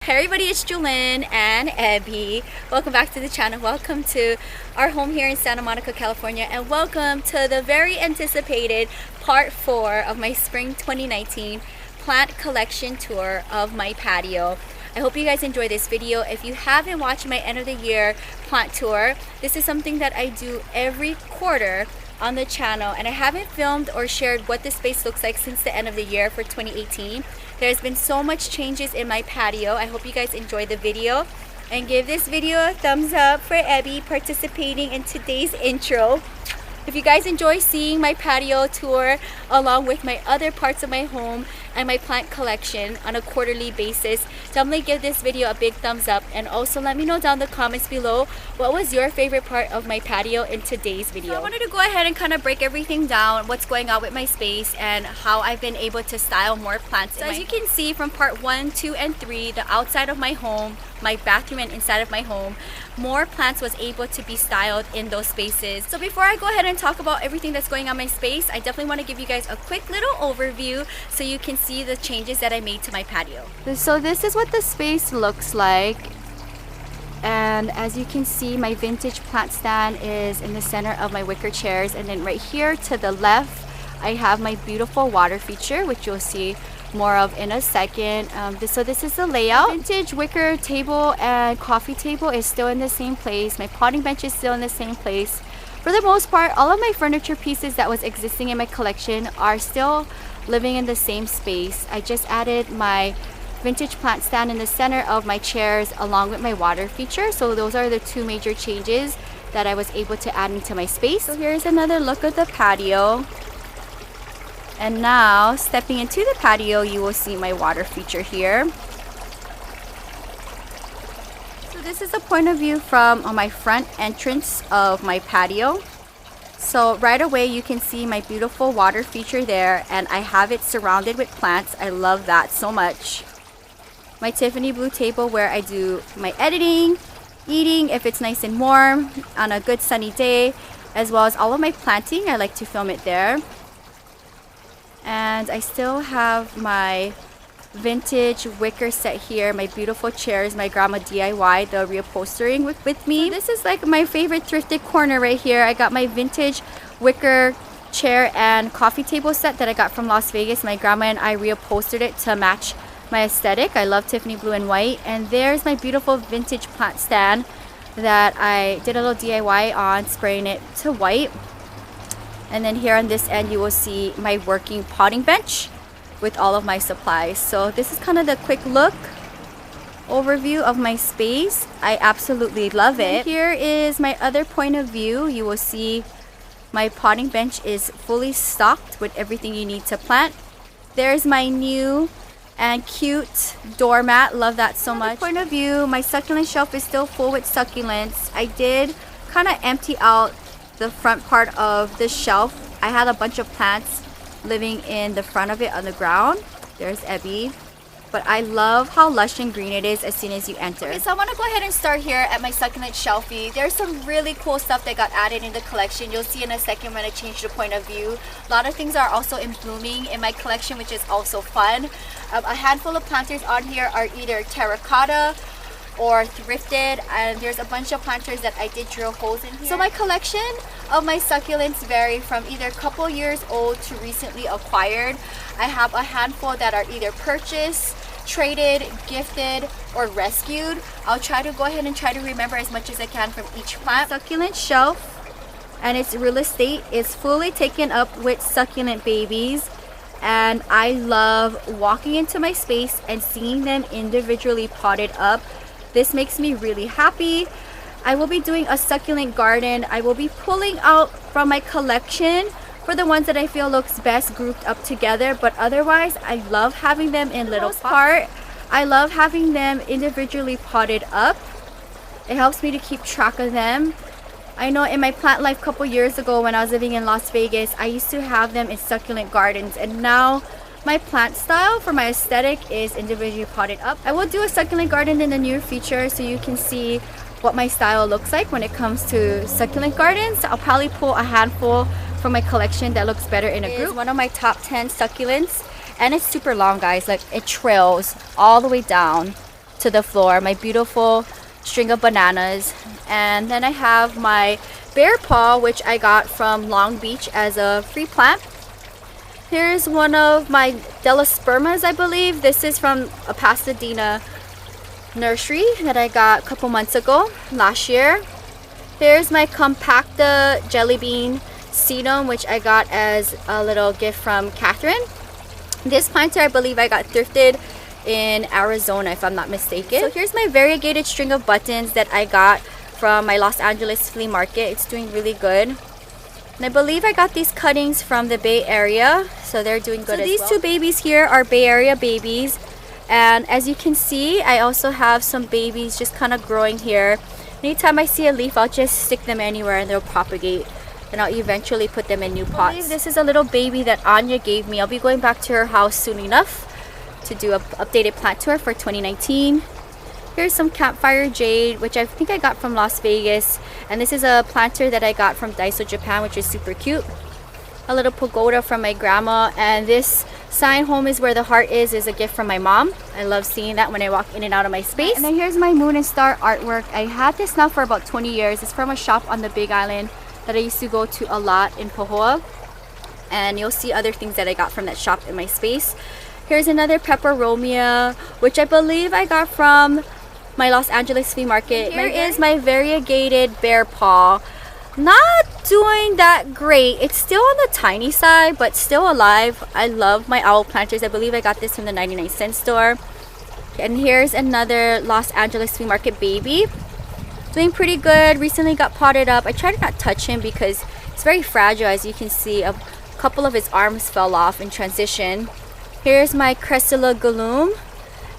Hey everybody, it's Jewelyn and Abby. Welcome back to the channel. Welcome to our home here in Santa Monica, California, and welcome to the very anticipated part 4 of my spring 2019 plant collection tour of my patio. I hope you guys enjoy this video. If you haven't watched my end of the year plant tour, this is something that I do every quarter on the channel, and I haven't filmed or shared what the space looks like since the end of the year for 2018. There's been so much changes in my patio. I hope you guys enjoy the video and give this video a thumbs up for Abby participating in today's intro. If you guys enjoy seeing my patio tour along with my other parts of my home and my plant collection on a quarterly basis, definitely give this video a big thumbs up, and also let me know down in the comments below what was your favorite part of my patio in today's video. So I wanted to go ahead and kind of break everything down, what's going on with my space and how I've been able to style more plants. So as you can see from part 1, 2, and 3, the outside of my home, my bathroom and inside of my home, more plants was able to be styled in those spaces. So before I go ahead and talk about everything that's going on in my space, I definitely want to give you guys a quick little overview so you can see the changes that I made to my patio. So this is what the space looks like, and as you can see, my vintage plant stand is in the center of my wicker chairs, and then right here to the left I have my beautiful water feature, which you'll see more of in a second. So this is the layout. Vintage wicker table and coffee table is still in the same place. My potting bench is still in the same place. For the most part, all of my furniture pieces that was existing in my collection are still living in the same space. I just added my vintage plant stand in the center of my chairs along with my water feature. So those are the two major changes that I was able to add into my space. So here's another look at the patio. And now, stepping into the patio, you will see my water feature here. So this is a point of view from my front entrance of my patio. So right away, you can see my beautiful water feature there, and I have it surrounded with plants. I love that so much. My Tiffany blue table where I do my editing, eating if it's nice and warm on a good sunny day, as well as all of my planting. I like to film it there. And I still have my vintage wicker set here, my beautiful chairs, my grandma DIY, the reupholstering with me. So this is like my favorite thrifted corner right here. I got my vintage wicker chair and coffee table set that I got from Las Vegas. My grandma and I reupholstered it to match my aesthetic. I love Tiffany blue and white. And there's my beautiful vintage plant stand that I did a little DIY on, spraying it to white. And then here on this end, you will see my working potting bench with all of my supplies. So this is kind of the quick look overview of my space. I absolutely love it. And here is my other point of view. You will see my potting bench is fully stocked with everything you need to plant. There's my new and cute doormat. Love that so much. Point of view, my succulent shelf is still full with succulents. I did kind of empty out the front part of the shelf. I had a bunch of plants living in the front of it on the ground. There's Abby. But I love how lush and green it is as soon as you enter. Okay, so I want to go ahead and start here at my succulent shelfie. There's some really cool stuff that got added in the collection. You'll see in a second when I change the point of view. A lot of things are also in blooming in my collection, which is also fun. A handful of planters on here are either terracotta or thrifted, and there's a bunch of planters that I did drill holes in here. So my collection of my succulents vary from either a couple years old to recently acquired. I have a handful that are either purchased, traded, gifted, or rescued. I'll try to go ahead and try to remember as much as I can from each plant. Succulent shelf and its real estate is fully taken up with succulent babies, and I love walking into my space and seeing them individually potted up. This makes me really happy. I will be doing a succulent garden. I will be pulling out from my collection for the ones that I feel looks best grouped up together, but otherwise I love having them in little pots. I love having them individually potted up. It helps me to keep track of them. I know in my plant life a couple years ago when I was living in Las Vegas, I used to have them in succulent gardens, and now my plant style for my aesthetic is individually potted up. I will do a succulent garden in the near future so you can see what my style looks like when it comes to succulent gardens. I'll probably pull a handful from my collection that looks better in a group. It's one of my top 10 succulents, and it's super long, guys. Like, it trails all the way down to the floor. My beautiful string of bananas. And then I have my bear paw, which I got from Long Beach as a free plant. Here's one of my Delospermas, I believe. This is from a Pasadena nursery that I got a couple months ago, last year. Here's my Compacta jelly bean sedum, which I got as a little gift from Catherine. This planter, I believe I got thrifted in Arizona, if I'm not mistaken. So here's my variegated string of buttons that I got from my Los Angeles flea market. It's doing really good. And I believe I got these cuttings from the Bay Area, so they're doing good as well. So these two babies here are Bay Area babies. And as you can see, I also have some babies just kind of growing here. Anytime I see a leaf, I'll just stick them anywhere and they'll propagate. And I'll eventually put them in new pots. I believe this is a little baby that Anya gave me. I'll be going back to her house soon enough to do an updated plant tour for 2019. Here's some Campfire Jade, which I think I got from Las Vegas. And this is a planter that I got from Daiso, Japan, which is super cute. A little pagoda from my grandma. And this sign, "Home is where the heart is a gift from my mom. I love seeing that when I walk in and out of my space. And then here's my moon and star artwork. I had this now for about 20 years. It's from a shop on the Big Island that I used to go to a lot in Pahoa. And you'll see other things that I got from that shop in my space. Here's another Peperomia, which I believe I got from my Los Angeles flea market. Here is my variegated bear paw. Not doing that great. It's still on the tiny side, but still alive. I love my owl planters. I believe I got this from the 99-cent store. And here's another Los Angeles flea market baby. Doing pretty good. Recently got potted up. I try to not touch him because it's very fragile. As you can see, a couple of his arms fell off in transition. Here's my Cressula Galoom,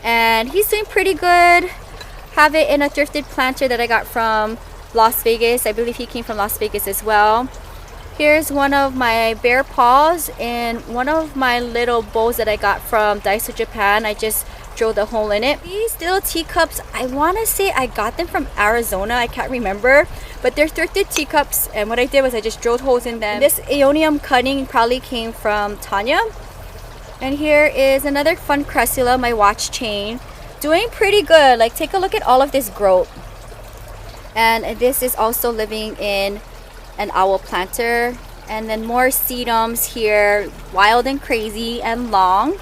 and he's doing pretty good. Have it in a thrifted planter that I got from Las Vegas. I believe he came from Las Vegas as well. Here's one of my bear paws in one of my little bowls that I got from Daiso, Japan. I just drilled a hole in it. These little teacups, I want to say I got them from Arizona. I can't remember, but they're thrifted teacups, and what I did was I just drilled holes in them. And this aeonium cutting probably came from Tanya. And here is another fun Cressula, my watch chain. Doing pretty good. Like, take a look at all of this growth. And this is also living in an owl planter. And then more sedums here, wild and crazy and long.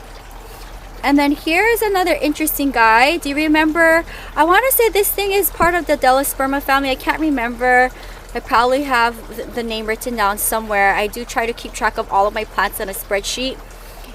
And then here's another interesting guy. Do you remember? I want to say this thing is part of the Delosperma family. I can't remember. I probably have the name written down somewhere. I do try to keep track of all of my plants on a spreadsheet.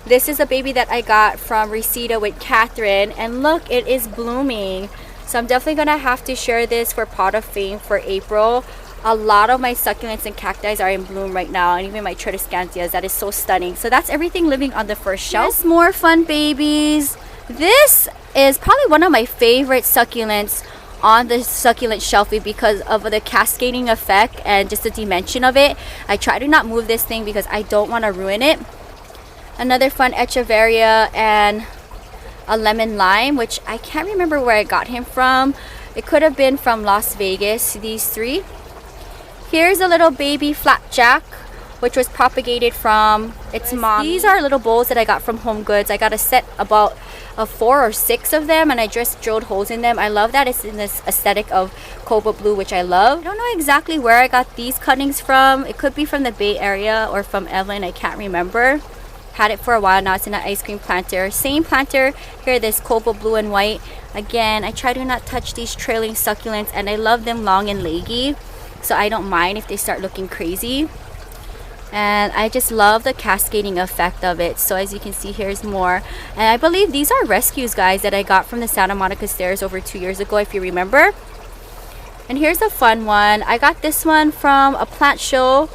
This is a baby that I got from Reseda with Catherine, and look, it is blooming. So I'm definitely gonna have to share this for Pot of Fame for April. A lot of my succulents and cacti are in bloom right now, and even my Tradescantias. That is so stunning. So that's everything living on the first shelf. Here's more fun babies. This is probably one of my favorite succulents on the succulent shelfie because of the cascading effect and just the dimension of it. I try to not move this thing because I don't want to ruin it. Another fun Echeveria and a lemon lime, which I can't remember where I got him from. It could have been from Las Vegas, these three. Here's a little baby flapjack, which was propagated from its mom. These are little bowls that I got from Home Goods. I got a set about 4 or 6 of them, and I just drilled holes in them. I love that it's in this aesthetic of cobalt blue, which I love. I don't know exactly where I got these cuttings from. It could be from the Bay Area or from Evelyn. I can't remember. Had it for a while now. It's in an ice cream planter. Same planter here, this cobalt blue and white. Again, I try to not touch these trailing succulents, and I love them long and leggy, so I don't mind if they start looking crazy. And I just love the cascading effect of it. So as you can see, here's more. And I believe these are rescues, guys, that I got from the Santa Monica stairs over 2 years ago, if you remember. And here's a fun one. I got this one from a plant show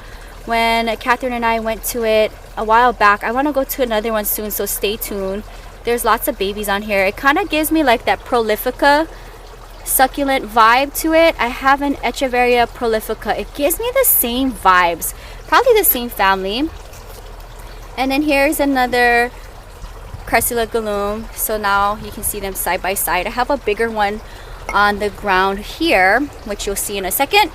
when Catherine and I went to it a while back. I want to go to another one soon, so stay tuned. There's lots of babies on here. It kind of gives me like that Prolifica succulent vibe to it. I have an Echeveria Prolifica. It gives me the same vibes, probably the same family. And then here's another Cressula Galoom. So now you can see them side by side. I have a bigger one on the ground here, which you'll see in a second.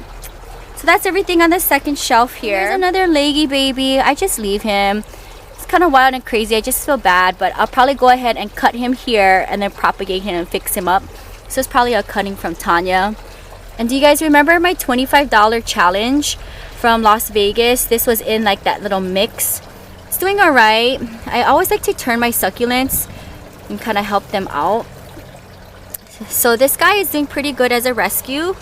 So that's everything on the second shelf here. Here's another leggy baby. I just leave him. It's kind of wild and crazy. I just feel bad, but I'll probably go ahead and cut him here and then propagate him and fix him up. This was probably a cutting from Tanya. And do you guys remember my $25 challenge from Las Vegas? This was in like that little mix. It's doing all right. I always like to turn my succulents and kind of help them out. So this guy is doing pretty good as a rescue.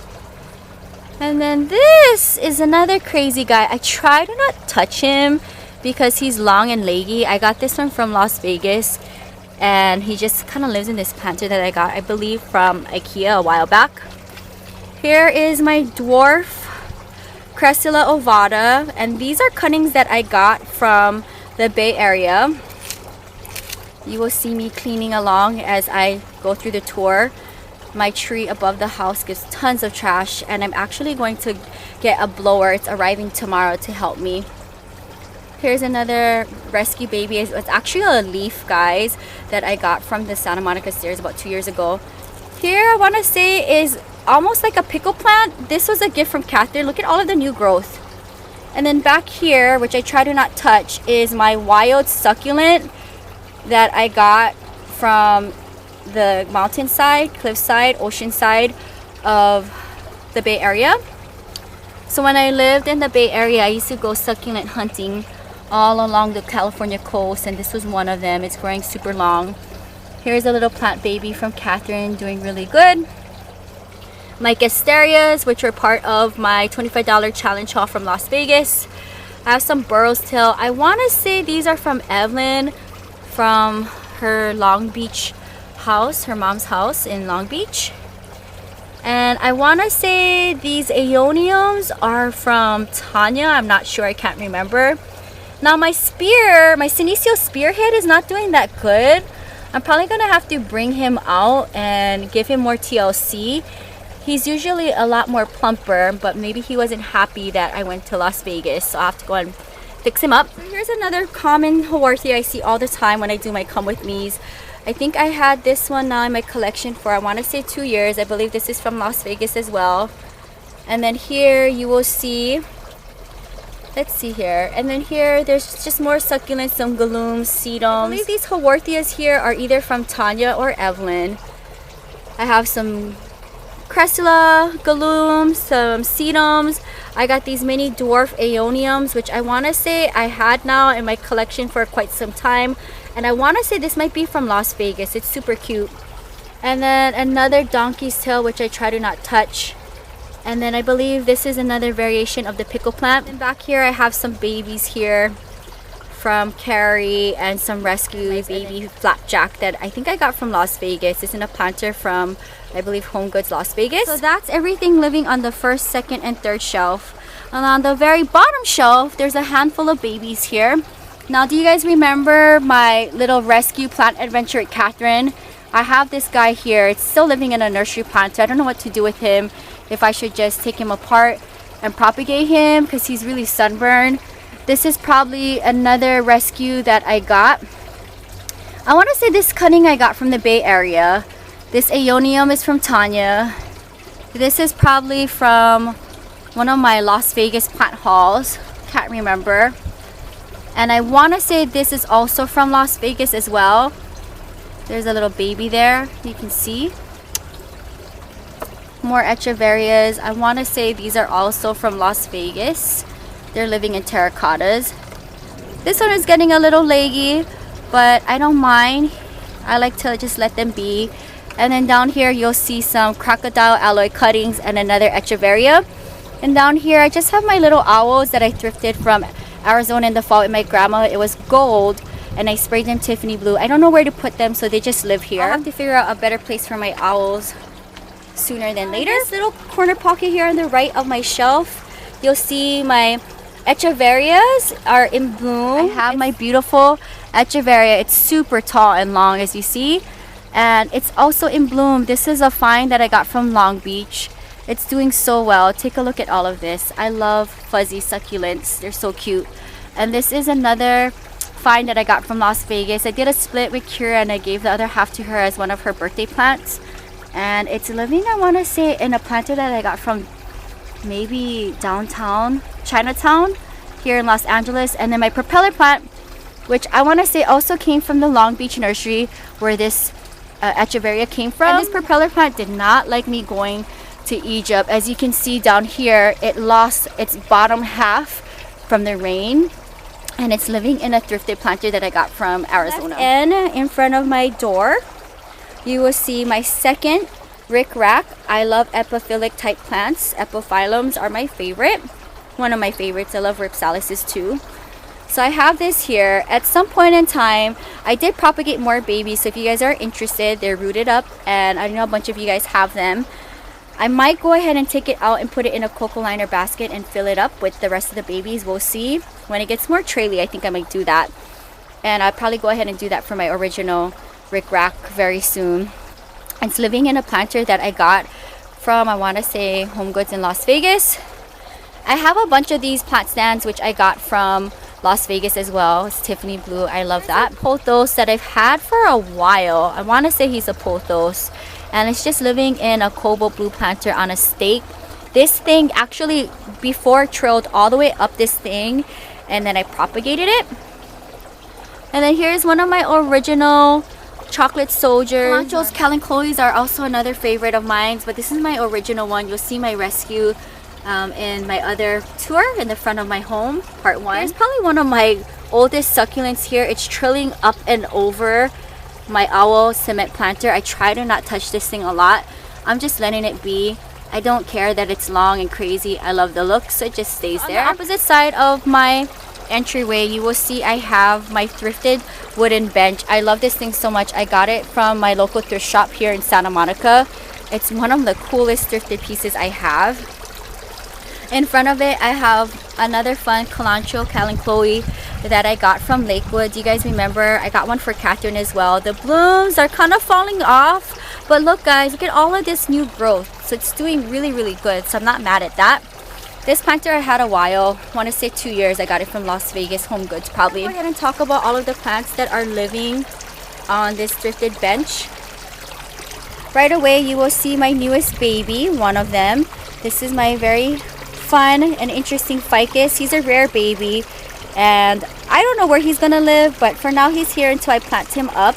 And then this is another crazy guy. I try to not touch him because he's long and leggy. I got this one from Las Vegas, and he just kind of lives in this planter that I got, I believe, from IKEA a while back. Here is my dwarf Cressula ovata, and these are cuttings that I got from the Bay Area. You will see me cleaning along as I go through the tour. My tree above the house gets tons of trash, and I'm actually going to get a blower. It's arriving tomorrow to help me. Here's another rescue baby. It's actually a leaf, guys, that I got from the Santa Monica stairs about 2 years ago. Here, I want to say, is almost like a pickle plant. This was a gift from Catherine. Look at all of the new growth. And then back here, which I try to not touch, is my wild succulent that I got from the mountainside, cliffside, oceanside of the Bay Area. So when I lived in the Bay Area, I used to go succulent hunting all along the California coast, and this was one of them. It's growing super long. Here's a little plant baby from Catherine, doing really good. My Gasterias, which were part of my $25 challenge haul from Las Vegas. I have some Burrow's Tail. I want to say these are from Evelyn, from her Long Beach house, her mom's house in Long Beach. And I want to say these Aeoniums are from Tanya. I'm not sure, I can't remember. Now my spear, my Senecio spearhead is not doing that good. I'm probably going to have to bring him out and give him more TLC. He's usually a lot more plumper, but maybe he wasn't happy that I went to Las Vegas, so I'll have to go and fix him up. Here's another common Haworthia I see all the time when I do my come with me's. I think I had this one now in my collection for, I want to say, 2 years. I believe this is from Las Vegas as well. And then here you will see, let's see here, and then here there's just more succulents, some galooms, sedums. I believe these Haworthias here are either from Tanya or Evelyn. I have some Cressula, galooms, some sedums. I got these mini dwarf Aeoniums, which I want to say I had now in my collection for quite some time. And I want to say this might be from Las Vegas. It's super cute. And then another donkey's tail, which I try to not touch. And then I believe this is another variation of the pickle plant. And back here I have some babies here from Carrie and some rescue baby flapjack that I think I got from Las Vegas. It's in a planter from, I believe, Home Goods Las Vegas. So that's everything living on the first, second, and third shelf. And on the very bottom shelf, there's a handful of babies here. Now, do you guys remember my little rescue plant adventure at Catherine? I have this guy here. It's still living in a nursery planter. I don't know what to do with him. If I should just take him apart and propagate him because he's really sunburned. This is probably another rescue that I got. I want to say this cutting I got from the Bay Area. This Aeonium is from Tanya. This is probably from one of my Las Vegas plant hauls. Can't remember. And I want to say this is also from Las Vegas as well. There's a little baby there, you can see. More Echeverias. I want to say these are also from Las Vegas. They're living in terracottas. This one is getting a little leggy, but I don't mind. I like to just let them be. And then down here you'll see some crocodile alloy cuttings and another Echeveria. And down here I just have my little owls that I thrifted from Arizona in the fall with my grandma. It was gold and I sprayed them Tiffany blue. I don't know where to put them, so they just live here. I'll have to figure out a better place for my owls sooner than later. This little corner pocket here on the right of my shelf, you'll see my Echeverias are in bloom. I have my beautiful Echeveria. It's super tall and long, as you see, and it's also in bloom. This is a find that I got from Long Beach. It's doing so well. Take a look at all of this. I love fuzzy succulents. They're so cute. And this is another find that I got from Las Vegas. I did a split with Kira and I gave the other half to her as one of her birthday plants. And it's living, I want to say, in a planter that I got from maybe downtown, Chinatown, here in Los Angeles. And then my propeller plant, which I want to say also came from the Long Beach nursery, where this echeveria came from. And this propeller plant did not like me going to Egypt. As you can see down here, it lost its bottom half from the rain, and it's living in a thrifted planter that I got from Arizona. And in front of my door, you will see my second Rick Rack. I love epiphilic type plants. Epiphyllums are my favorite. One of my favorites. I love Ripsalices too. So I have this here. At some point in time, I did propagate more babies. So if you guys are interested, they're rooted up, and I know a bunch of you guys have them. I might go ahead and take it out and put it in a cocoa liner basket and fill it up with the rest of the babies. We'll see. When it gets more traily, I think I might do that. And I'll probably go ahead and do that for my original Rick Rack very soon. It's living in a planter that I got from, I want to say, Home Goods in Las Vegas. I have a bunch of these plant stands which I got from Las Vegas as well. It's Tiffany blue. I love that. Pothos that I've had for a while. I want to say he's a pothos. And it's just living in a cobalt blue planter on a stake. This thing actually before trailed all the way up this thing, and then I propagated it. And then here's one of my original chocolate soldiers. Calancho's Calanchoes are also another favorite of mine, but this is my original one. You'll see my rescue in my other tour in the front of my home, part 1. Here's probably one of my oldest succulents here. It's trailing up and over my owl cement planter. I try to not touch this thing a lot. I'm just letting it be. I don't care that it's long and crazy. I love the look, so it just stays there. On the opposite side of my entryway, you will see I have my thrifted wooden bench. I love this thing so much. I got it from my local thrift shop here in Santa Monica. It's one of the coolest thrifted pieces I have. In front of it, I have another fun Calancho Calanchoe that I got from Lakewood. Do you guys remember? I got one for Catherine as well. The blooms are kind of falling off, but look guys, look at all of this new growth. So it's doing really, really good. So I'm not mad at that. This planter I had a while. I want to say 2 years. I got it from Las Vegas Home Goods probably. Go ahead and talk about all of the plants that are living on this thrifted bench. Right away, you will see my newest baby, one of them. This is my very fun and interesting ficus. He's a rare baby, and I don't know where he's gonna live, but for now he's here until I plant him up.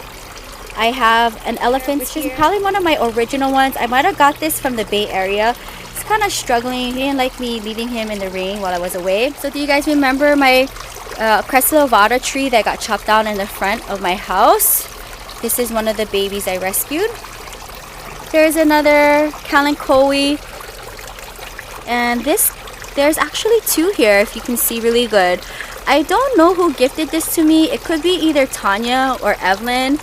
I have an elephant, which is probably one of my original ones. I might have got this from the Bay Area. He's kind of struggling. He didn't like me leaving him in the rain while I was away. So do you guys remember my Cressida ovata tree that got chopped down in the front of my house? This is one of the babies I rescued. There's another Calanchoe, and there's actually 2 here, if you can see really good. I don't know who gifted this to me. It could be either Tanya or Evelyn.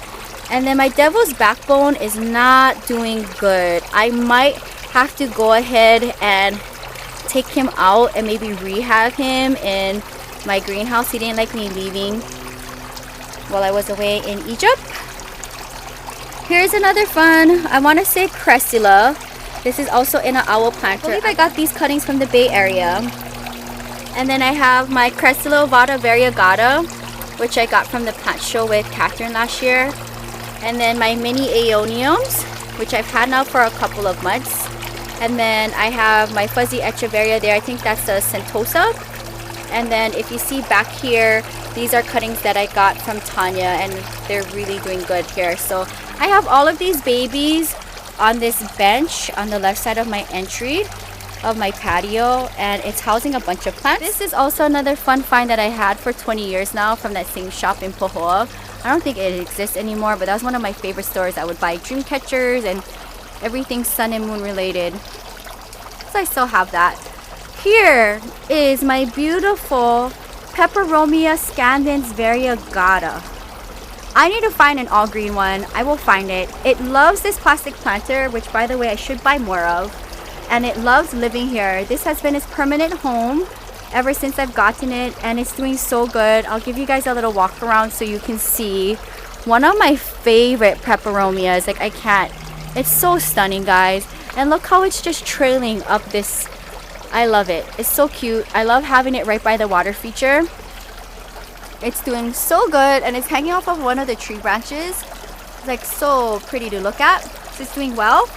And then my devil's backbone is not doing good. I might have to go ahead and take him out and maybe rehab him in my greenhouse. He didn't like me leaving while I was away in Egypt. Here's another fun, I want to say Cressula. This is also in an owl planter. I believe I got these cuttings from the Bay Area. And then I have my Cressula ovata variegata, which I got from the plant show with Catherine last year. And then my mini aeoniums, which I've had now for a couple of months. And then I have my fuzzy echeveria there. I think that's a Sentosa. And then if you see back here, these are cuttings that I got from Tanya, and they're really doing good here. So I have all of these babies on this bench on the left side of my entry of my patio, and it's housing a bunch of plants. This is also another fun find that I had for 20 years now from that same shop in Pohoa. I don't think it exists anymore, but that was one of my favorite stores. I would buy dream catchers and everything sun and moon related. So I still have that. Here is my beautiful Peperomia scandens variegata. I need to find an all green one. I will find it. It loves this plastic planter, which by the way I should buy more of, and it loves living here. This has been its permanent home ever since I've gotten it, and it's doing so good. I'll give you guys a little walk around so you can see. One of my favorite peperomias, like I can't, it's so stunning guys. And look how it's just trailing up this. I love it. It's so cute. I love having it right by the water feature. It's doing so good, and it's hanging off of one of the tree branches. It's like so pretty to look at. So it's doing well.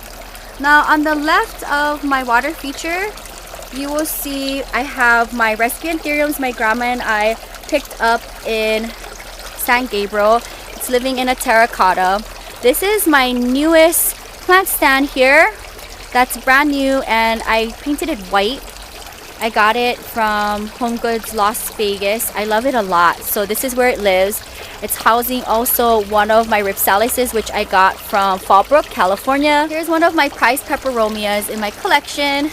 Now on the left of my water feature, you will see I have my rescue anthuriums my grandma and I picked up in San Gabriel. It's living in a terracotta. This is my newest plant stand here. That's brand new and I painted it white. I got it from Home Goods Las Vegas. I love it a lot. So this is where it lives. It's housing also one of my ripsalises, which I got from Fallbrook, California. Here's one of my prized peperomias in my collection.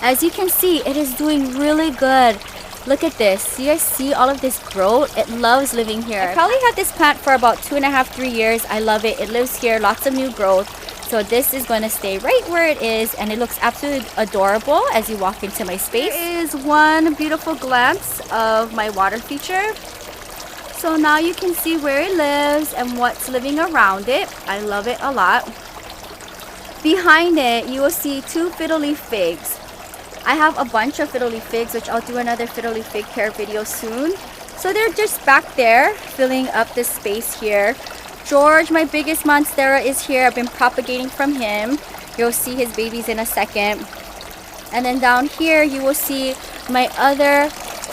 As you can see, it is doing really good. Look at this. Do you guys see all of this growth? It loves living here. I probably had this plant for about 2.5, 3 years. I love it. It lives here. Lots of new growth. So this is going to stay right where it is, and it looks absolutely adorable as you walk into my space. Here is one beautiful glimpse of my water feature. So now you can see where it lives and what's living around it. I love it a lot. Behind it, you will see 2 fiddle leaf figs. I have a bunch of fiddle leaf figs, which I'll do another fiddle leaf fig care video soon. So they're just back there, filling up this space here. George, my biggest monstera, is here. I've been propagating from him. You'll see his babies in a second. And then down here, you will see my other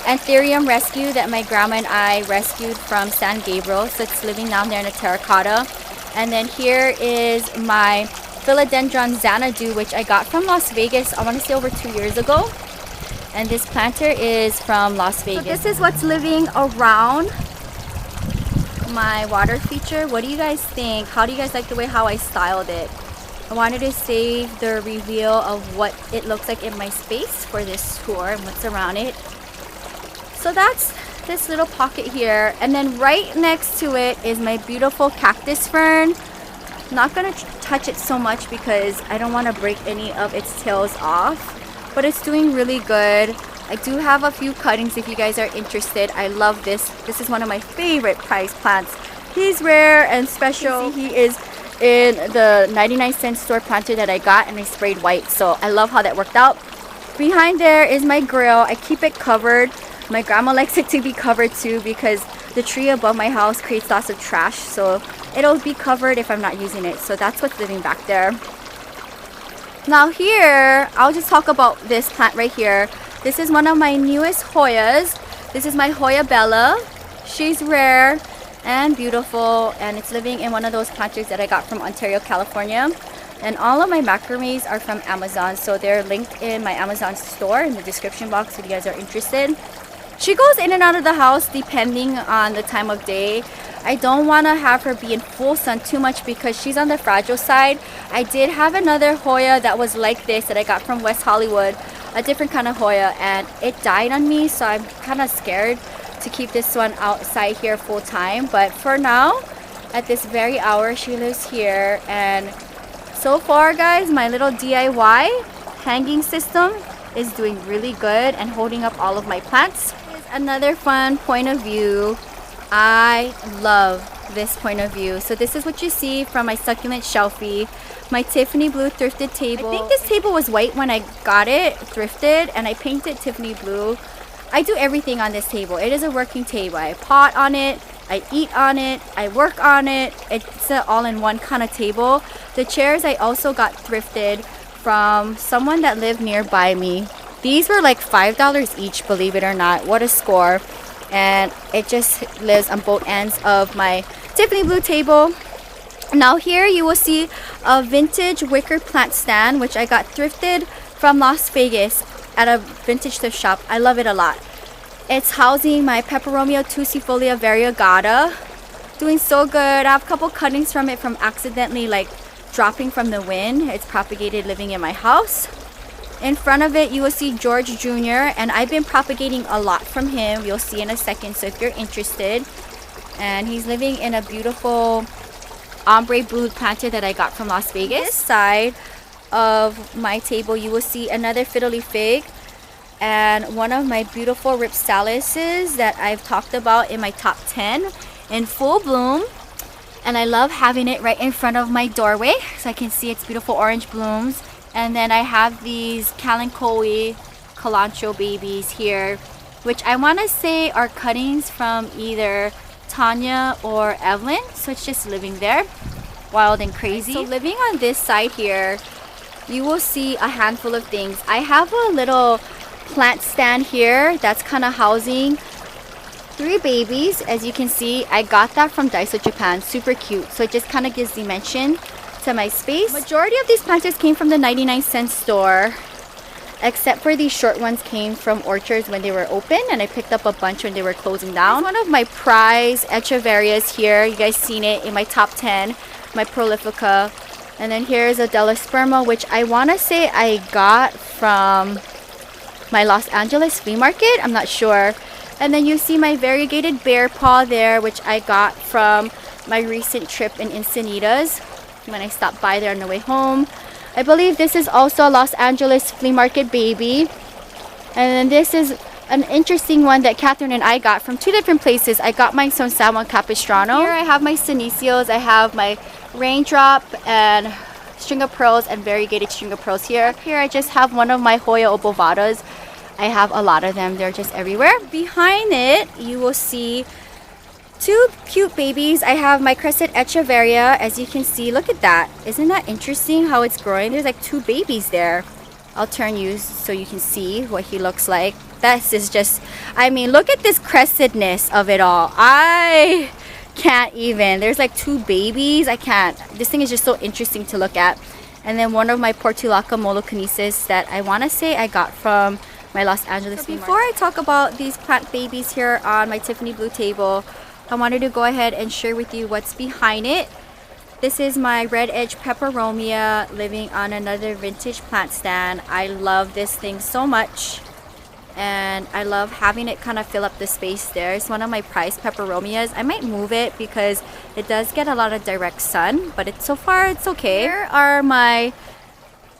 Anthurium rescue that my grandma and I rescued from San Gabriel. So it's living down there in a terracotta. And then here is my Philodendron Xanadu, which I got from Las Vegas, I want to say over 2 years ago. And this planter is from Las Vegas. So this is what's living around my water feature. What do you guys think? How do you guys like the way how I styled it? I wanted to save the reveal of what it looks like in my space for this tour and what's around it. So that's this little pocket here, and then right next to it is my beautiful cactus fern. I'm not gonna touch it so much because I don't want to break any of its tails off, but it's doing really good. I do have a few cuttings if you guys are interested. I love this. This is one of my favorite prize plants. He's rare and special. He is in the 99-cent store planter that I got, and I sprayed white. So I love how that worked out. Behind there is my grill. I keep it covered. My grandma likes it to be covered too because the tree above my house creates lots of trash. So it'll be covered if I'm not using it. So that's what's living back there. Now here, I'll just talk about this plant right here. This is one of my newest Hoyas. This is my Hoya Bella. She's rare and beautiful, and it's living in one of those planters that I got from Ontario, California. And all of my macrames are from Amazon, so they're linked in my Amazon store in the description box if you guys are interested. She goes in and out of the house depending on the time of day. I don't want to have her be in full sun too much because she's on the fragile side. I did have another Hoya that was like this that I got from West Hollywood, a different kind of Hoya, and it died on me, so I'm kind of scared to keep this one outside here full time. But for now, at this very hour, she lives here. And so far, guys, my little DIY hanging system is doing really good and holding up all of my plants. Here's another fun point of view. I love this point of view. So this is what you see from my succulent shelfie. My Tiffany blue thrifted table. I think this table was white when I got it thrifted, and I painted Tiffany blue. I do everything on this table. It is a working table. I pot on it, I eat on it, I work on it. It's an all-in-one kind of table. The chairs I also got thrifted from someone that lived nearby me. These were like $5 each, believe it or not. What a score. And it just lives on both ends of my Tiffany blue table. Now here you will see a vintage wicker plant stand, which I got thrifted from Las Vegas at a vintage thrift shop. I love it a lot. It's housing my Peperomia tussifolia variegata. Doing so good. I have a couple cuttings from it from accidentally like dropping from the wind. It's propagated living in my house. In front of it you will see George Jr. and I've been propagating a lot from him. You'll see in a second, so if you're interested. And he's living in a beautiful ombre blue planter that I got from Las Vegas. This side of my table you will see another fiddle leaf fig and one of my beautiful ripsalises that I've talked about in my top 10 in full bloom. And I love having it right in front of my doorway so I can see its beautiful orange blooms. And then I have these Kalanchoe Cilantro babies here, which I want to say are cuttings from either Tanya or Evelyn. So it's just living there, wild and crazy. So living on this side here, you will see a handful of things. I have a little plant stand here that's kind of housing 3 babies. As you can see, I got that from Daiso Japan. Super cute. So it just kind of gives dimension to my space. Majority of these planters came from the 99-cent store, except for these short ones came from orchards when they were open, and I picked up a bunch when they were closing down. One of my prize Echeverias here. You guys seen it in my top 10, my Prolifica. And then here's a Delosperma, which I want to say I got from my Los Angeles flea market. I'm not sure. And then you see my variegated bear paw there, which I got from my recent trip in Encinitas when I stopped by there on the way home. I believe this is also a Los Angeles flea market baby. And then this is an interesting one that Catherine and I got from 2 different places. I got mine from San Juan Capistrano. Here I have my Senecio. I have my Raindrop and String of Pearls and variegated String of Pearls here. Here I just have one of my Hoya Obovadas. I have a lot of them. They're just everywhere. Behind it, you will see 2 cute babies. I have my Crested Echeveria. As you can see, look at that. Isn't that interesting how it's growing? There's like 2 babies there. I'll turn you so you can see what he looks like. This is just, I mean, look at this crestedness of it all. I can't even. There's like 2 babies. I can't. This thing is just so interesting to look at. And then one of my Portulaca Molokinesis that I want to say I got from my Los Angeles. So before I talk about these plant babies here on my Tiffany blue table, I wanted to go ahead and share with you what's behind it. This is my red edge peperomia living on another vintage plant stand. I love this thing so much, and I love having it kind of fill up the space there. It's one of my prized peperomias. I might move it because it does get a lot of direct sun, but so far it's okay. Here are my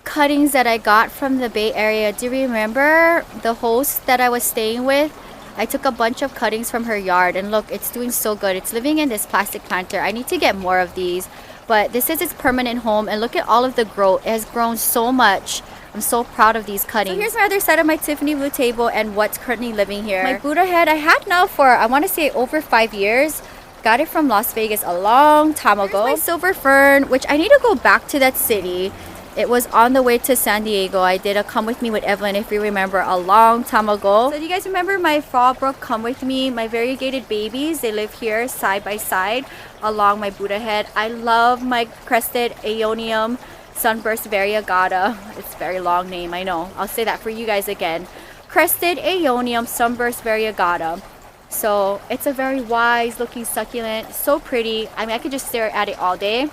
cuttings that I got from the Bay Area. Do you remember the host that I was staying with? I took a bunch of cuttings from her yard, and look, it's doing so good. It's living in this plastic planter. I need to get more of these, but this is its permanent home, and look at all of the growth. It has grown so much. I'm so proud of these cuttings. So here's my other side of my Tiffany blue table and what's currently living here. My Buddha head I had now for, I want to say, over 5 years. Got it from Las Vegas a long time ago. Here's my silver fern, which I need to go back to that city. It was on the way to San Diego. I did a Come With Me with Evelyn, if you remember, a long time ago. So do you guys remember my Fallbrook Come With Me? My variegated babies, they live here side by side along my Buddha head. I love my Crested Aeonium Sunburst Variegata. It's a very long name, I know. I'll say that for you guys again. Crested Aeonium Sunburst Variegata. So it's a very wise looking succulent. So pretty. I mean, I could just stare at it all day.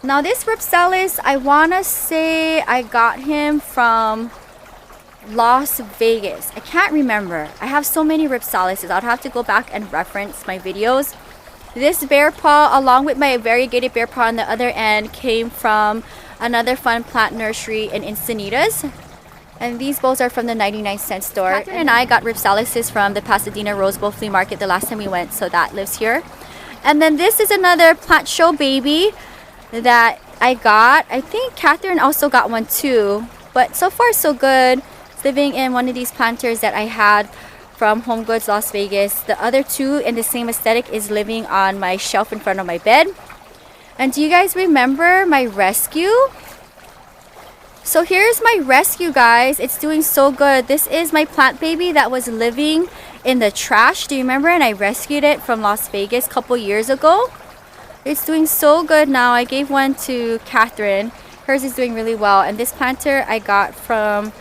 Now this Ripsalis, I want to say I got him from Las Vegas. I can't remember. I have so many Ripsalises. I'll have to go back and reference my videos. This bear paw, along with my variegated bear paw on the other end, came from another fun plant nursery in Encinitas. And these both are from the 99-cent store. Catherine and I got Ripsalises from the Pasadena Rose Bowl flea market the last time we went, so that lives here. And then this is another plant show baby that I got. I think Catherine also got one too, but so far so good. It's living in one of these planters that I had from Home Goods Las Vegas. The other 2 in the same aesthetic is living on my shelf in front of my bed. And do you guys remember my rescue? So here's my rescue, guys. It's doing so good. This is my plant baby that was living in the trash. Do you remember? And I rescued it from Las Vegas a couple years ago. It's doing so good now. I gave one to Catherine. Hers is doing really well. And this planter I got from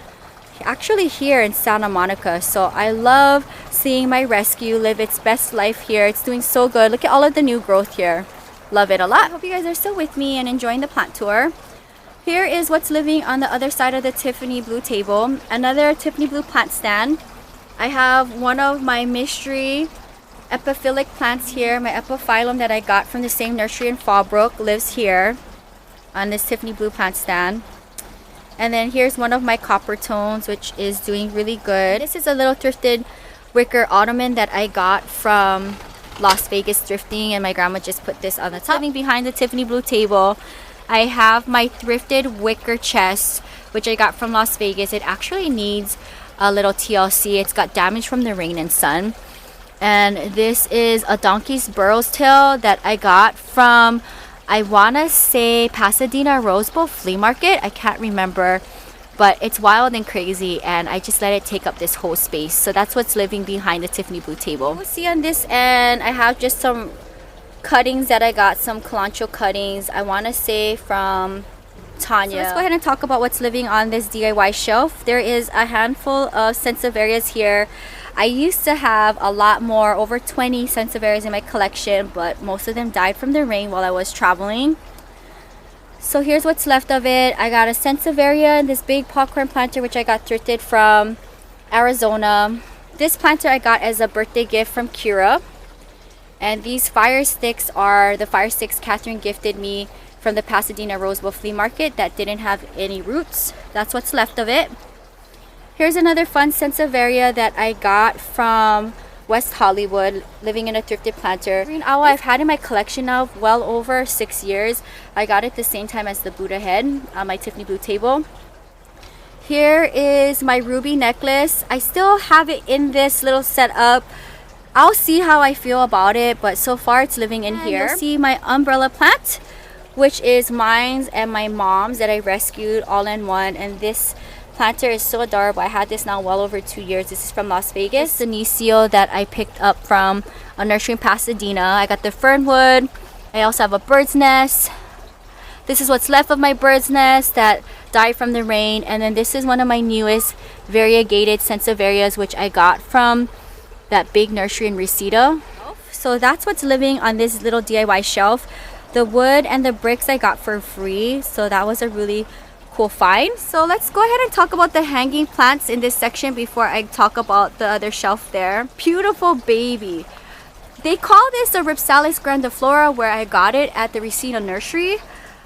actually here in Santa Monica. So I love seeing my rescue live its best life here. It's doing so good. Look at all of the new growth here. Love it a lot. I hope you guys are still with me and enjoying the plant tour. Here is what's living on the other side of the Tiffany blue table. Another Tiffany blue plant stand. I have one of my mystery epiphilic plants here. My epiphyllum that I got from the same nursery in Fallbrook lives here on this Tiffany blue plant stand. And then here's one of my copper tones, which is doing really good. This is a little thrifted wicker ottoman that I got from Las Vegas thrifting, and my grandma just put this on the top. Living behind the Tiffany blue table, I have my thrifted wicker chest, which I got from Las Vegas. It actually needs a little TLC. It's got damage from the rain and sun. And this is a donkey's burrows tail that I got from, I want to say, Pasadena Rose Bowl flea market. I can't remember. but it's wild and crazy, and I just let it take up this whole space. So that's what's living behind the Tiffany blue table. We'll see on this end, I have just some cuttings that I got, some cilantro cuttings, I want to say from Tanya. So let's go ahead and talk about what's living on this DIY shelf. There is a handful of sansevierias here. I used to have a lot more, over 20 sansevierias in my collection, but most of them died from the rain while I was traveling. So here's what's left of it. I got a sansevieria and this big popcorn planter, which I got thrifted from Arizona. This planter I got as a birthday gift from Kira. And these fire sticks are the fire sticks Catherine gifted me from the Pasadena Roseville Flea Market that didn't have any roots. That's what's left of it. Here's another fun sansevieria that I got from West Hollywood, living in a thrifted planter. Green owl I've had in my collection now well over 6 years. I got it the same time as the Buddha head on my Tiffany blue table. Here is my ruby necklace. I still have it in this little setup. I'll see how I feel about it, but so far it's living in here. You'll see my umbrella plant, which is mine and my mom's that I rescued all in one. And this planter is so adorable. I had this now well over 2 years. This is from Las Vegas. This Senecio that I picked up from a nursery in Pasadena. I got the fernwood. I also have a bird's nest. This is what's left of my bird's nest that died from the rain. And then this is one of my newest variegated sansevierias, which I got from that big nursery in Reseda. So that's what's living on this little DIY shelf. The wood and the bricks I got for free, so that was a really cool find. So let's go ahead and talk about the hanging plants in this section before I talk about the other shelf there. Beautiful baby. They call this a Ripsalis grandiflora, where I got it at the Reseda nursery,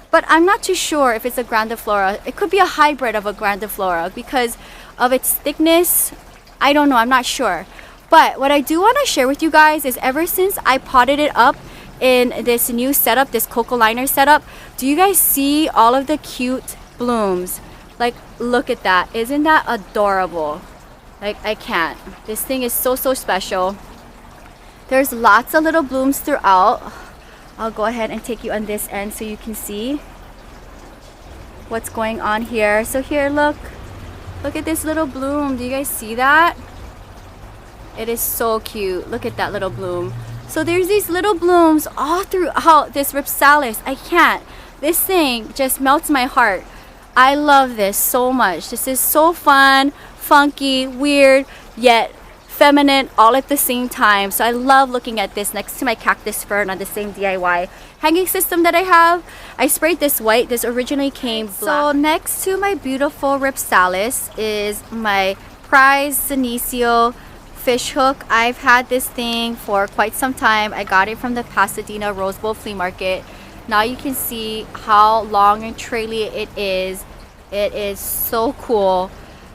but I'm not too sure if it's a grandiflora. It could be a hybrid of a grandiflora because of its thickness. I don't know, I'm not sure. But what I do want to share with you guys is ever since I potted it up in this new setup, this cocoa liner setup, do you guys see all of the cute blooms? Like, look at that. Isn't that adorable? Like, I can't. This thing is so special. There's lots of little blooms throughout. I'll go ahead and take you on this end so you can see what's going on here. So here, look at this little bloom. Do you guys see that? It is so cute. Look at that little bloom. So there's these little blooms all throughout this Ripsalis. I can't. This thing just melts my heart. I love this so much. This is so fun, funky, weird, yet feminine all at the same time. So I love looking at this next to my cactus fern on the same DIY hanging system that I have. I sprayed this white. This originally came black. So next to my beautiful Ripsalis is my prize Senecio fish hook. I've had this thing for quite some time. I got it from the Pasadena Roseville Flea Market. Now you can see how long and traily it is. It is so cool.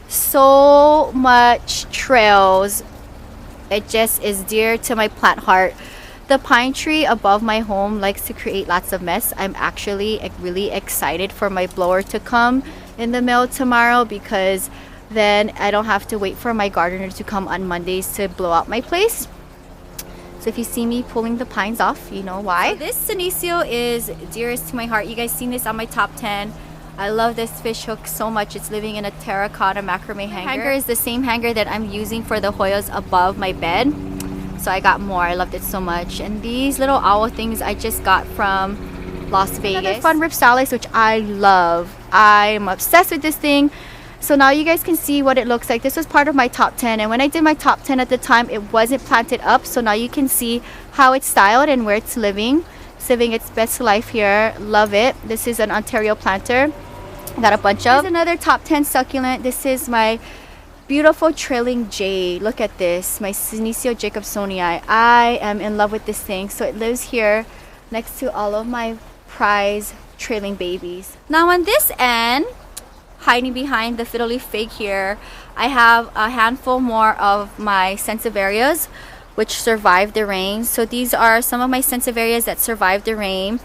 So much trails. It just is dear to my plant heart. The pine tree above my home likes to create lots of mess. I'm actually really excited for my blower to come in the mail tomorrow, because then I don't have to wait for my gardener to come on Mondays to blow out my place. So if you see me pulling the pines off, you know why. So this Senecio is dearest to my heart. You guys seen this on my top 10. I love this fish hook so much. It's living in a terracotta macrame hanger. Hanger is the same hanger that I'm using for the Hoyas above my bed. So I got more. I loved it so much. And these little owl things I just got from Las Vegas. Another fun Ripsalis, which I love. I'm obsessed with this thing. So now you guys can see what it looks like. This was part of my top 10, and when I did my top 10 at the time, it wasn't planted up. So now you can see how it's styled and where it's living. It's living its best life here. Love it. This is an Ontario planter. Got a bunch of. Here's another top 10 succulent. This is my beautiful trailing jade. Look at this. My Senecio Jacobsonii. I am in love with this thing. So it lives here next to all of my prize trailing babies. Now on this end, hiding behind the fiddle leaf fig here, I have a handful more of my sansevierias which survived the rain. So these are some of my sansevierias that survived the rain.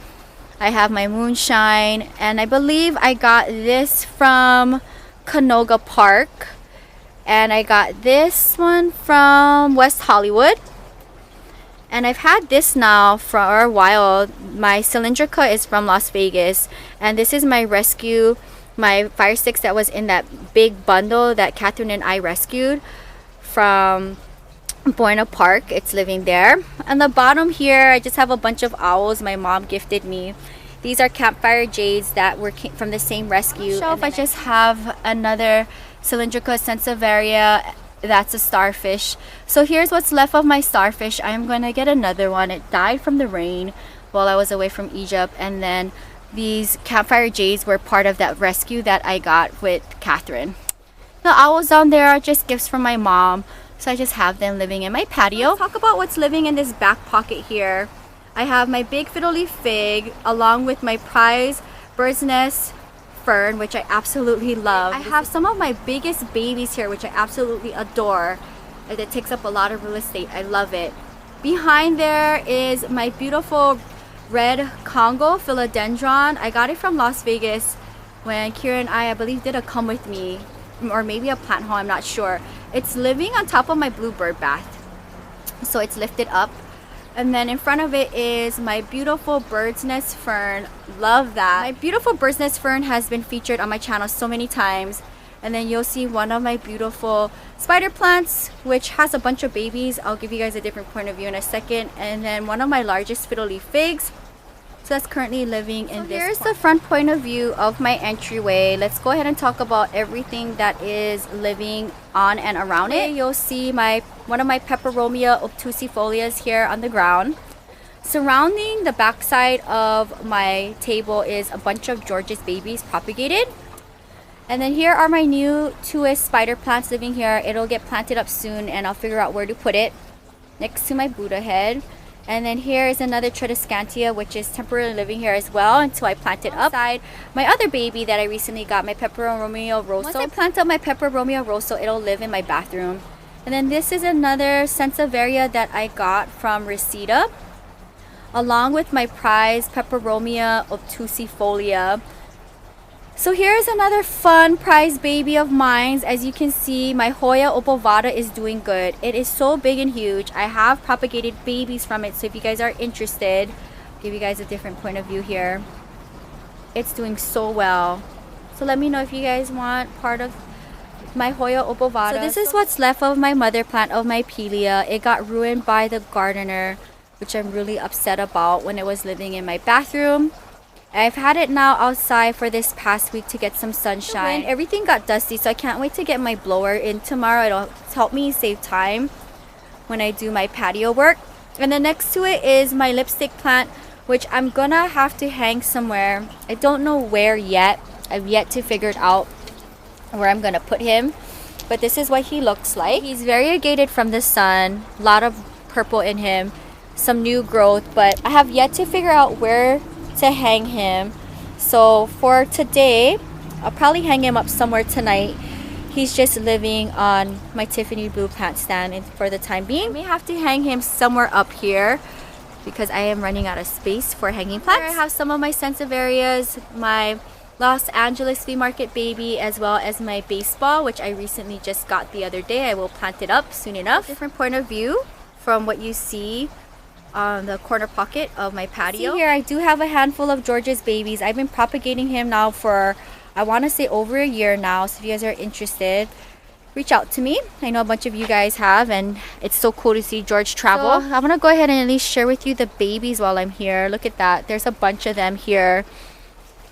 I have my moonshine, and I believe I got this from Canoga Park, and I got this one from West Hollywood, and I've had this now for a while. My cylindrica is from Las Vegas, and this is my rescue my fire sticks that was in that big bundle that Catherine and I rescued from Buena Park. It's living there. On the bottom here, I just have a bunch of owls my mom gifted me. These are campfire jades that were from the same rescue. Shelf, I just have another cylindrical Sansevieria. That's a starfish. So here's what's left of my starfish. I'm gonna get another one. It died from the rain while I was away from Egypt, and then these campfire jades were part of that rescue that I got with Catherine. The owls down there are just gifts from my mom, so I just have them living in my patio. Let's talk about what's living in this back pocket here. I have my big fiddle leaf fig along with my prize bird's nest fern, which I absolutely love. I have some of my biggest babies here, which I absolutely adore. It takes up a lot of real estate. I love it. Behind there is my beautiful red Congo philodendron. I got it from Las Vegas when Kira and I believe, did a come with me, or maybe a plant haul, I'm not sure. It's living on top of my bluebird bath, so it's lifted up. And then in front of it is my beautiful bird's nest fern. Love that. My beautiful bird's nest fern has been featured on my channel so many times. And then you'll see one of my beautiful spider plants, which has a bunch of babies. I'll give you guys a different point of view in a second. And then one of my largest fiddle leaf figs. So that's currently living in this. Here's the front point of view of my entryway. Let's go ahead and talk about everything that is living on and around it. You'll see one of my peperomia obtusifolias here on the ground. Surrounding the backside of my table is a bunch of George's babies propagated. And then here are my new twist spider plants living here. It'll get planted up soon and I'll figure out where to put it next to my Buddha head. And then here is another Tradescantia, which is temporarily living here as well until I plant it up. My other baby that I recently got, my Peperomia rosso. Once I plant up my Peperomia rosso, it'll live in my bathroom. And then this is another Sansevieria that I got from Reseda, along with my prize Peperomia obtusifolia. So here's another fun prize baby of mine. As you can see, my Hoya obovata is doing good. It is so big and huge. I have propagated babies from it, so if you guys are interested, I'll give you guys a different point of view here. It's doing so well. So let me know if you guys want part of my Hoya obovata. So this is what's left of my mother plant of my Pelia. It got ruined by the gardener, which I'm really upset about when it was living in my bathroom. I've had it now outside for this past week to get some sunshine. Everything got dusty, so I can't wait to get my blower in tomorrow. It'll help me save time when I do my patio work. And then next to it is my lipstick plant, which I'm gonna have to hang somewhere. I don't know where yet. I've yet to figure it out where I'm gonna put him. But this is what he looks like. He's variegated from the sun, a lot of purple in him, some new growth, but I have yet to figure out where to hang him. So for today, I'll probably hang him up somewhere tonight. He's just living on my Tiffany blue plant stand for the time being. I may have to hang him somewhere up here because I am running out of space for hanging plants. Here I have some of my Sansevierias, my Los Angeles flea market baby, as well as my baseball, which I recently just got the other day. I will plant it up soon enough. Different point of view from what you see on the corner pocket of my patio. See here, I do have a handful of George's babies. I've been propagating him now for, I want to say, over a year now. So if you guys are interested, reach out to me. I know a bunch of you guys have, and it's so cool to see George travel. So I'm gonna go ahead and at least share with you the babies while I'm here. Look at that, there's a bunch of them here.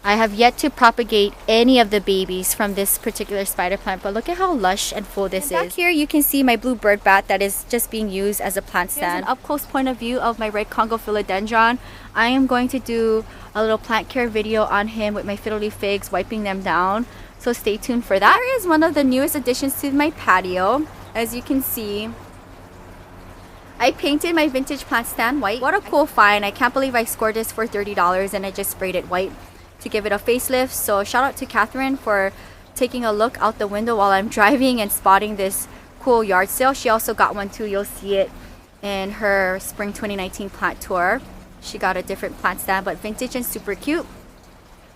I have yet to propagate any of the babies from this particular spider plant, but look at how lush and full this is. Back here you can see my blue bird bat that is just being used as a plant stand. Here's an up close point of view of my red Congo philodendron. I am going to do a little plant care video on him with my fiddle leaf figs, wiping them down, so stay tuned for that. Here is one of the newest additions to my patio. As you can see, I painted my vintage plant stand white. What a cool find. I can't believe I scored this for $30 and I just sprayed it white to give it a facelift. So shout out to Catherine for taking a look out the window while I'm driving and spotting this cool yard sale. She also got one too. You'll see it in her spring 2019 plant tour. She got a different plant stand, but vintage and super cute.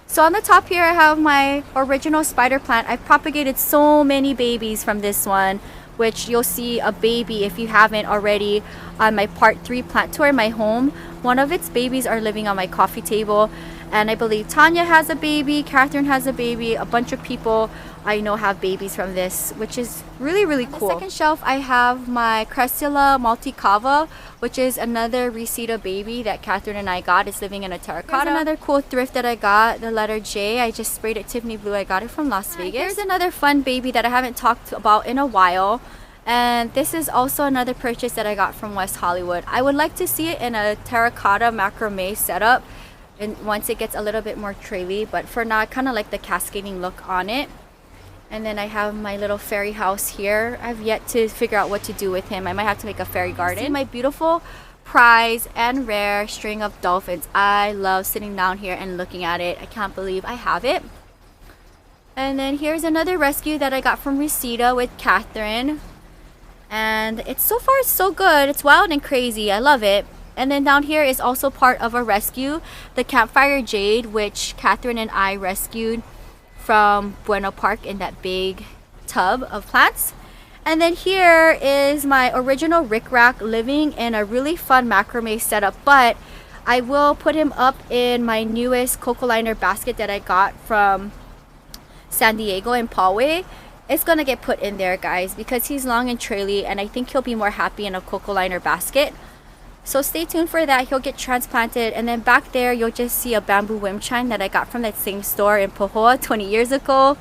So on the top here I have my original spider plant. I've propagated so many babies from this one, which you'll see a baby if you haven't already on my part 3 plant tour in my home. One of its babies are living on my coffee table. And I believe Tanya has a baby, Catherine has a baby, a bunch of people I know have babies from this, which is really, really cool. On the second shelf, I have my Cressula multicava, which is another Reseda baby that Catherine and I got. It's living in a terracotta. Here's another cool thrift that I got, the letter J. I just sprayed it Tiffany blue. I got it from Las Vegas. Here's another fun baby that I haven't talked about in a while. And this is also another purchase that I got from West Hollywood. I would like to see it in a terracotta macrame setup, and once it gets a little bit more traily, but for now I kind of like the cascading look on it. And then I have my little fairy house here. I've yet to figure out what to do with him. I might have to make a fairy garden. See my beautiful prize and rare string of dolphins. I love sitting down here and looking at it. I can't believe I have it. And then here's another rescue that I got from Reseda with Catherine. And it's so far so good. It's wild and crazy. I love it. And then down here is also part of a rescue, the Campfire Jade, which Catherine and I rescued from Bueno Park in that big tub of plants. And then here is my original rickrack living in a really fun macrame setup, but I will put him up in my newest cocoa liner basket that I got from San Diego in Poway. It's gonna get put in there, guys, because he's long and traily, and I think he'll be more happy in a cocoa liner basket. So stay tuned for that. He'll get transplanted. And then back there, you'll just see a bamboo wind chime that I got from that same store in Pohoa 20 years ago.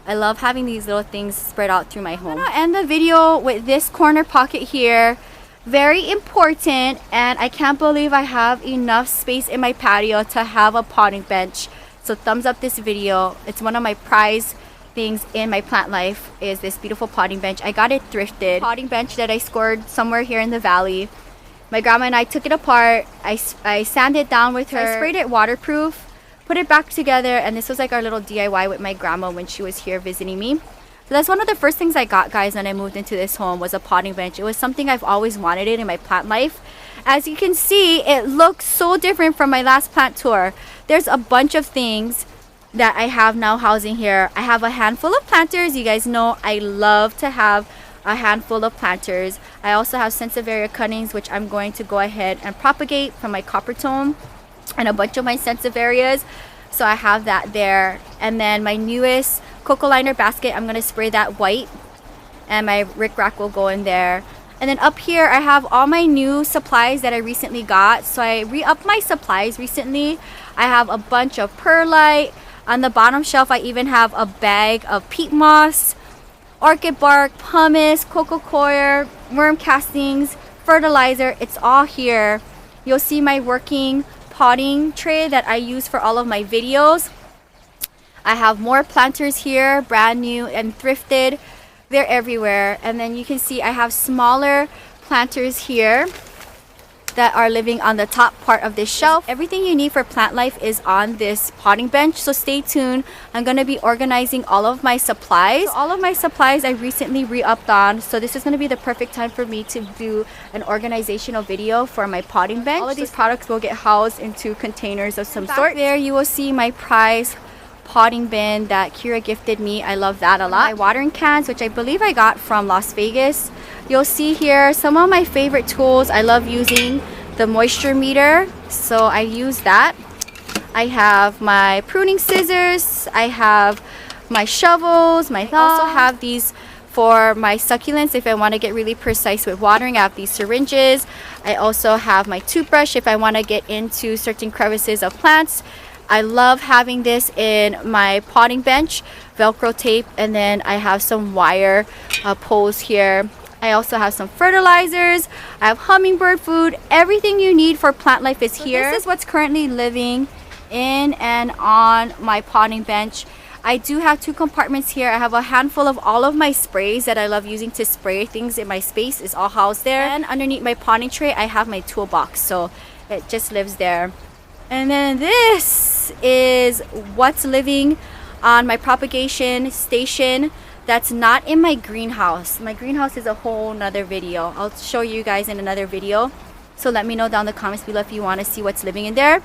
I love having these little things spread out through my home. I'm gonna end the video with this corner pocket here. Very important, and I can't believe I have enough space in my patio to have a potting bench. So thumbs up this video. It's one of my prized things in my plant life, is this beautiful potting bench. I got it thrifted. Potting bench that I scored somewhere here in the valley. My grandma and I took it apart. I sanded it down with her. I sprayed it waterproof, put it back together, and this was like our little DIY with my grandma when she was here visiting me. So that's one of the first things I got, guys, when I moved into this home, was a potting bench. It was something I've always wanted in my plant life. As you can see, it looks so different from my last plant tour. There's a bunch of things that I have now housing here. I have a handful of planters. You guys know I love to have a handful of planters. I also have Sansevieria cuttings, which I'm going to go ahead and propagate from my copper tome, and a bunch of my Sansevierias. So I have that there. And then my newest cocoa liner basket, I'm going to spray that white, and my rickrack will go in there. And then up here, I have all my new supplies that I recently got. So I re-upped my supplies recently. I have a bunch of perlite. On the bottom shelf, I even have a bag of peat moss, orchid bark, pumice, coco coir, worm castings, fertilizer. It's all here. You'll see my working potting tray that I use for all of my videos. I have more planters here, brand new and thrifted. They're everywhere. And then you can see I have smaller planters here that are living on the top part of this shelf. Everything you need for plant life is on this potting bench, so stay tuned. I'm going to be organizing all of my supplies. So all of my supplies I recently re-upped on, so this is going to be the perfect time for me to do an organizational video for my potting bench. All of these products will get housed into containers of some sort. There you will see my prize potting bin that Kira gifted me. I love that a lot. My watering cans, which I believe I got from Las Vegas. You'll see here some of my favorite tools. I love using the moisture meter, so I use that. I have my pruning scissors. I have my shovels. I also have these for my succulents if I want to get really precise with watering. I have these syringes. I also have my toothbrush if I want to get into certain crevices of plants. I love having this in my potting bench, Velcro tape, and then I have some wire poles here. I also have some fertilizers. I have hummingbird food. Everything you need for plant life is here. This is what's currently living in and on my potting bench. I do have 2 compartments here. I have a handful of all of my sprays that I love using to spray things in my space. Is all housed there. And underneath my potting tray, I have my toolbox, so it just lives there. And then this is what's living on my propagation station that's not in my greenhouse. My greenhouse is a whole nother video. I'll show you guys in another video. So let me know down in the comments below if you want to see what's living in there.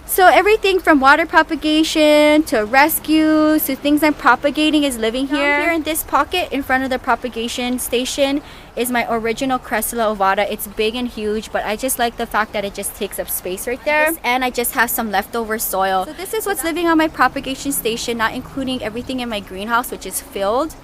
So everything from water propagation to rescues to things I'm propagating is living here. Here in this pocket in front of the propagation station is my original Cressula ovata. It's big and huge, but I just like the fact that it just takes up space right there. And I just have some leftover soil. So this is what's living on my propagation station, not including everything in my greenhouse, which is filled.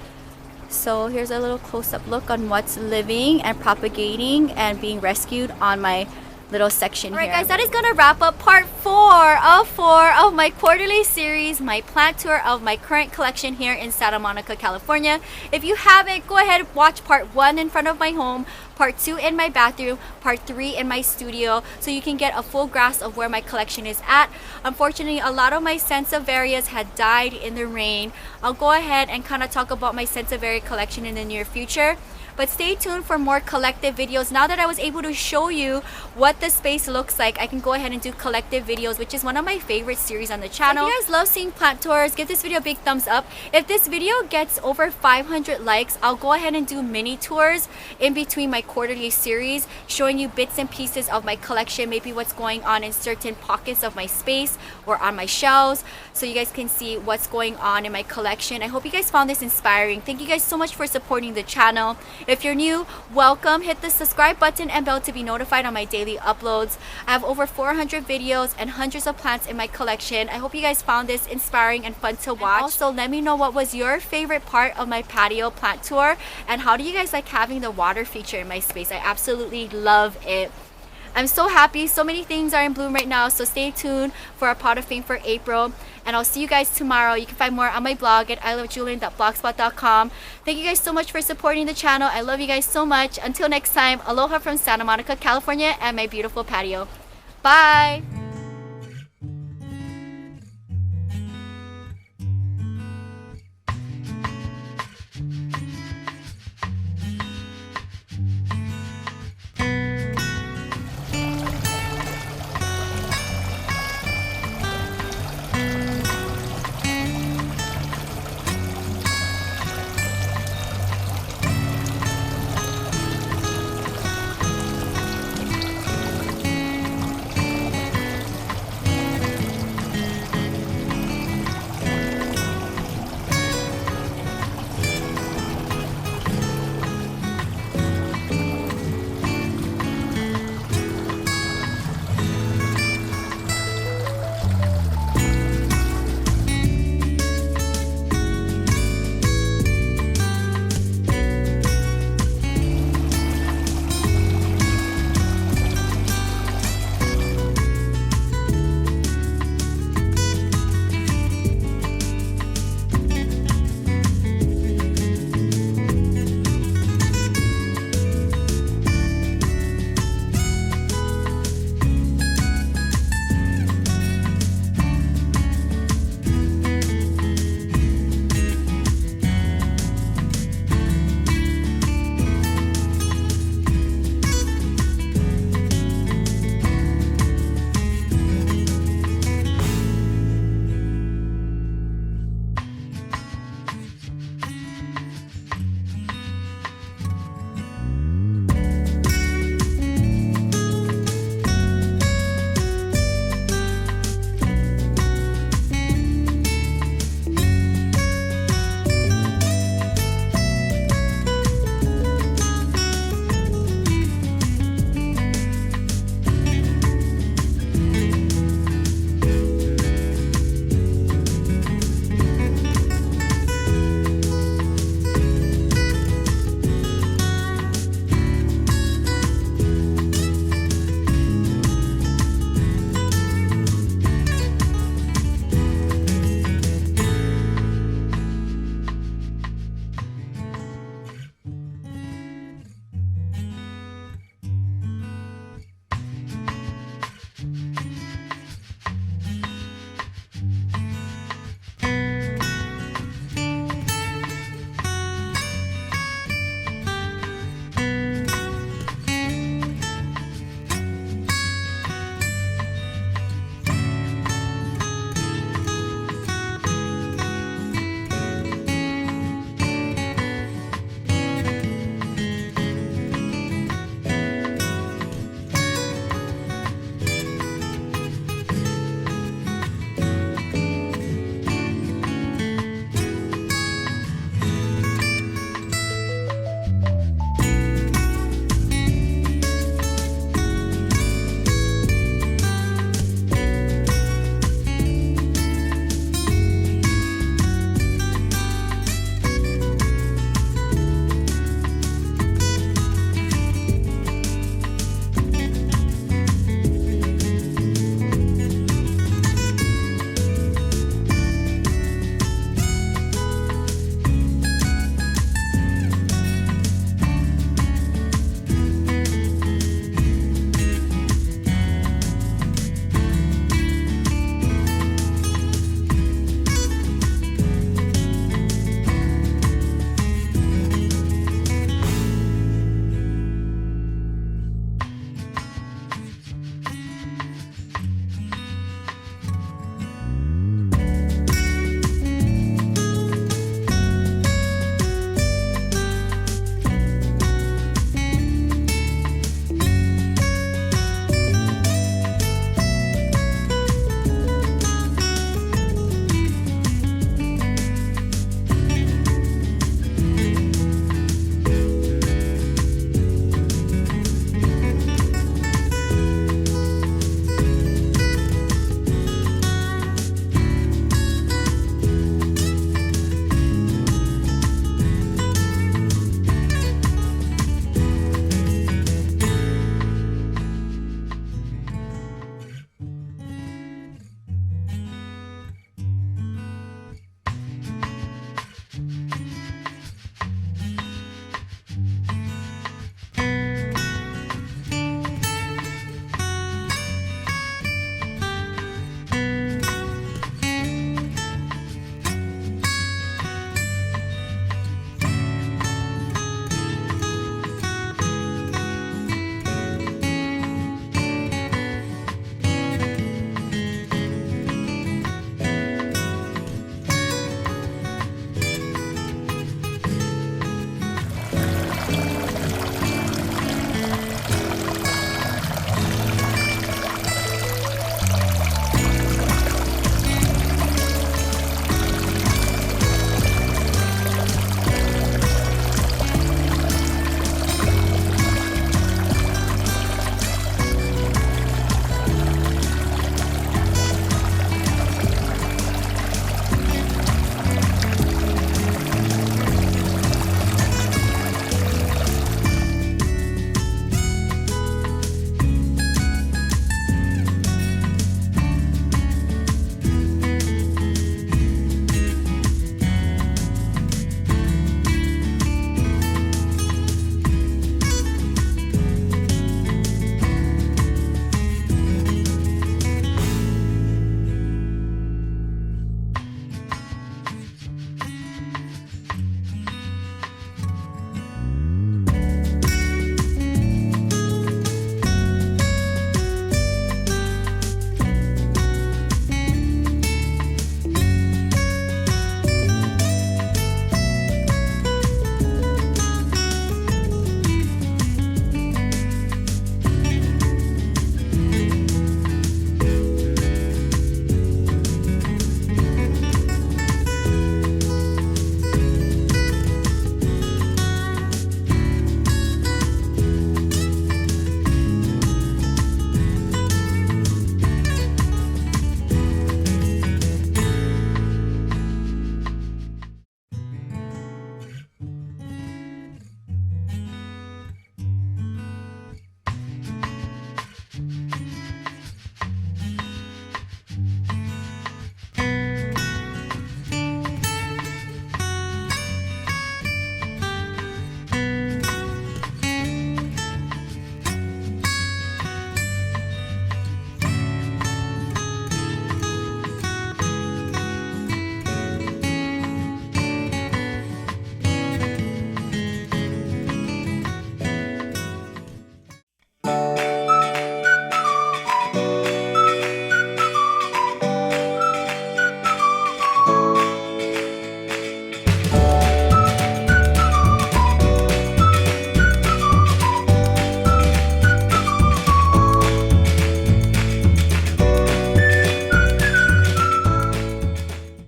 So here's a little close-up look on what's living and propagating and being rescued on my little section here. Alright guys, that is gonna wrap up part 4 of my quarterly series, my plant tour of my current collection here in Santa Monica, California. If you haven't, go ahead and watch part 1 in front of my home, part 2 in my bathroom, part 3 in my studio, so you can get a full grasp of where my collection is at. Unfortunately, a lot of my Sansevieras had died in the rain. I'll go ahead and kind of talk about my Sansevieria collection in the near future. But stay tuned for more collective videos. Now that I was able to show you what the space looks like, I can go ahead and do collective videos, which is one of my favorite series on the channel. If you guys love seeing plant tours, give this video a big thumbs up. If this video gets over 500 likes, I'll go ahead and do mini tours in between my quarterly series, showing you bits and pieces of my collection, maybe what's going on in certain pockets of my space or on my shelves, so you guys can see what's going on in my collection. I hope you guys found this inspiring. Thank you guys so much for supporting the channel. If you're new, welcome. Hit the subscribe button and bell to be notified on my daily uploads. I have over 400 videos and hundreds of plants in my collection. I hope you guys found this inspiring and fun to watch. And also, let me know what was your favorite part of my patio plant tour, and how do you guys like having the water feature in my space? I absolutely love it. I'm so happy. So many things are in bloom right now, so stay tuned for our pot of fame for April. And I'll see you guys tomorrow. You can find more on my blog at ILOVEJEWELYN.blogspot.com. Thank you guys so much for supporting the channel. I love you guys so much. Until next time, aloha from Santa Monica, California, and my beautiful patio. Bye!